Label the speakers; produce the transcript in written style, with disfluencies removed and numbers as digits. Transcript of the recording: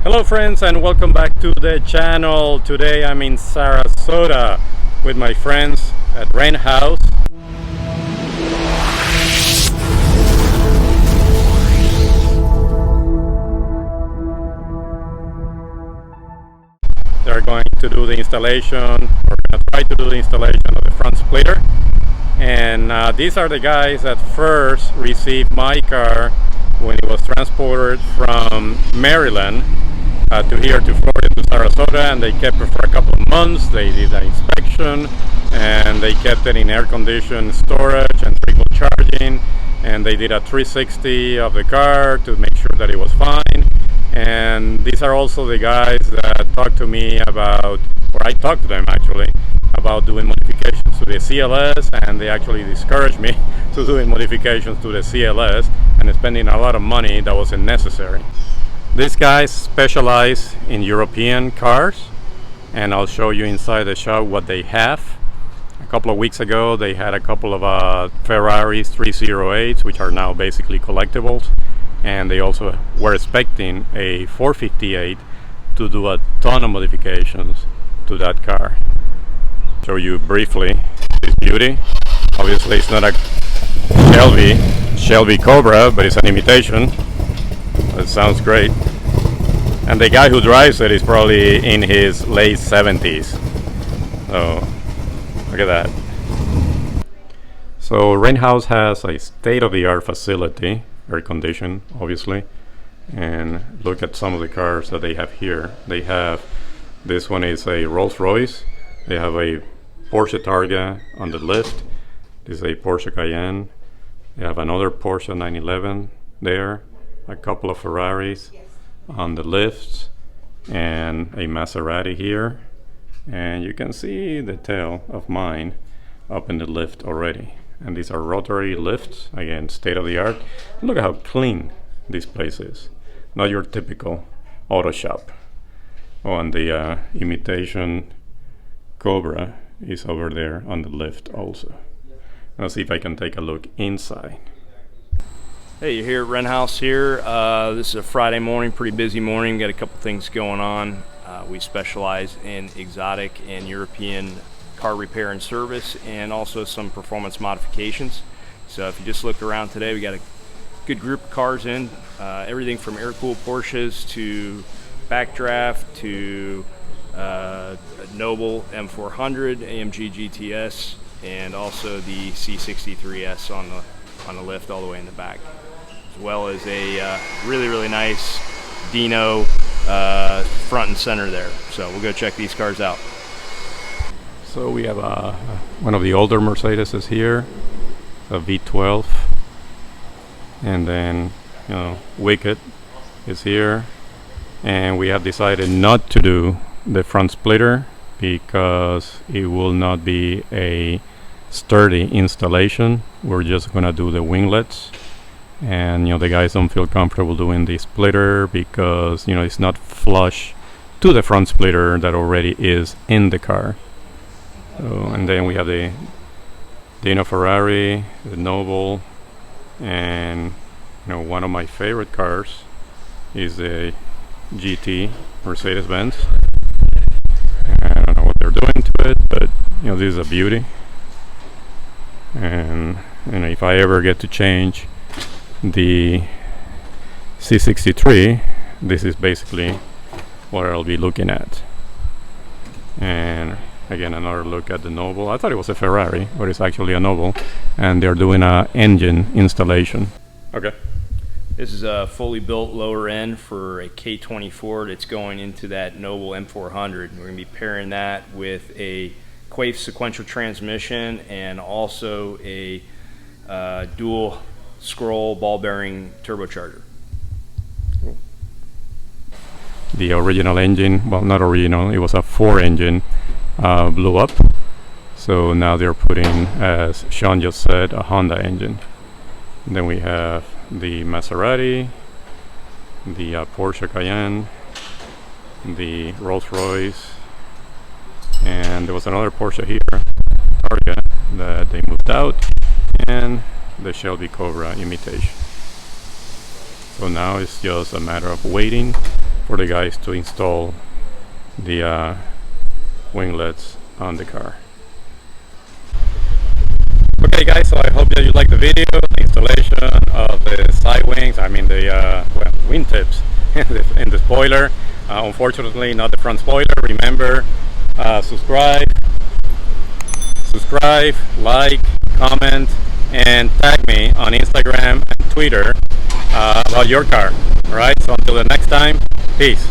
Speaker 1: Hello friends, and welcome back to the channel. Today I'm in Sarasota with my friends at Rent House. They're going to do the installation, or going to try to do the installation of the front splitter. And these are the guys that first received my car when it was transported from Maryland to here to Florida to Sarasota, and they kept it for a couple of months. They did an inspection and they kept it in air-conditioned storage and trickle charging, and they did a 360 of the car to make sure that it was fine. And these are also the guys that talked to me about, or I talked to them actually, about doing modifications to the CLS, and they actually discouraged me to doing modifications to the CLS and spending a lot of money that wasn't necessary. These guys specialize in European cars, and I'll show you inside the shop what they have. A couple of weeks ago they had a couple of Ferraris 308s, which are now basically collectibles, and they also were expecting a 458 to do a ton of modifications to that car. Show you briefly this beauty. Obviously it's not a Shelby Cobra, but it's an imitation. It sounds great. And the guy who drives it is probably in his late 70s. So look at that. So Rent House has a state-of-the-art facility, air conditioned obviously, and look at some of the cars that they have here. They have, this one is a Rolls-Royce. They have a Porsche Targa on the lift. This is a Porsche Cayenne. They have another Porsche 911 there, a couple of Ferraris on the lift, and a Maserati here. And you can see the tail of mine up in the lift already. And these are rotary lifts, again, state-of-the-art. Look at how clean this place is. Not your typical auto shop. Oh, and the imitation Cobra is over there on the lift also. Let's see if I can take a look inside.
Speaker 2: Hey, you're here at Rent House here. This is a Friday morning, pretty busy morning. Got a couple things going on. We specialize in exotic and European car repair and service, and also some performance modifications. So if you just look around today, we got a good group of cars in. Everything from air-cooled Porsches to backdraft to Noble M400, AMG GTS, and also the C63s on the lift all the way in the back, as well as a really nice Dino front and center there. So we'll go check these cars out.
Speaker 1: So we have one of the older Mercedes here, a V12, and then Wicked is here, and we have decided not to do the front splitter because it will not be a sturdy installation. We're just gonna do the winglets, and the guys don't feel comfortable doing the splitter because it's not flush to the front splitter that already is in the car. So, and then we have the Dino Ferrari, the Noble, and one of my favorite cars is the GT Mercedes-Benz. I don't know what they're doing to it, but this is a beauty. And if I ever get to change the C63, this is basically what I'll be looking at. And again, another look at the Noble. I thought it was a Ferrari, but it's actually a Noble, and they're doing a engine installation. Okay.
Speaker 2: This is a fully built lower end for a K24 that's going into that Noble M400. We're going to be pairing that with a Quaife sequential transmission and also a dual scroll ball bearing turbocharger.
Speaker 1: The original engine, well, not original, it was a 4 engine, blew up. So now they're putting, as Sean just said, a Honda engine. And then we have the Maserati, the Porsche Cayenne, the Rolls-Royce, and there was another Porsche here, Targa, that they moved out, and the Shelby Cobra imitation. So now it's just a matter of waiting for the guys to install the winglets on the car. Okay guys, so I hope that you like the video, the installation of the side wings, I mean the wing tips in the spoiler. Unfortunately not the front spoiler. Remember, subscribe, like, comment, and tag me on Instagram and Twitter about your car. Alright, so until the next time, peace.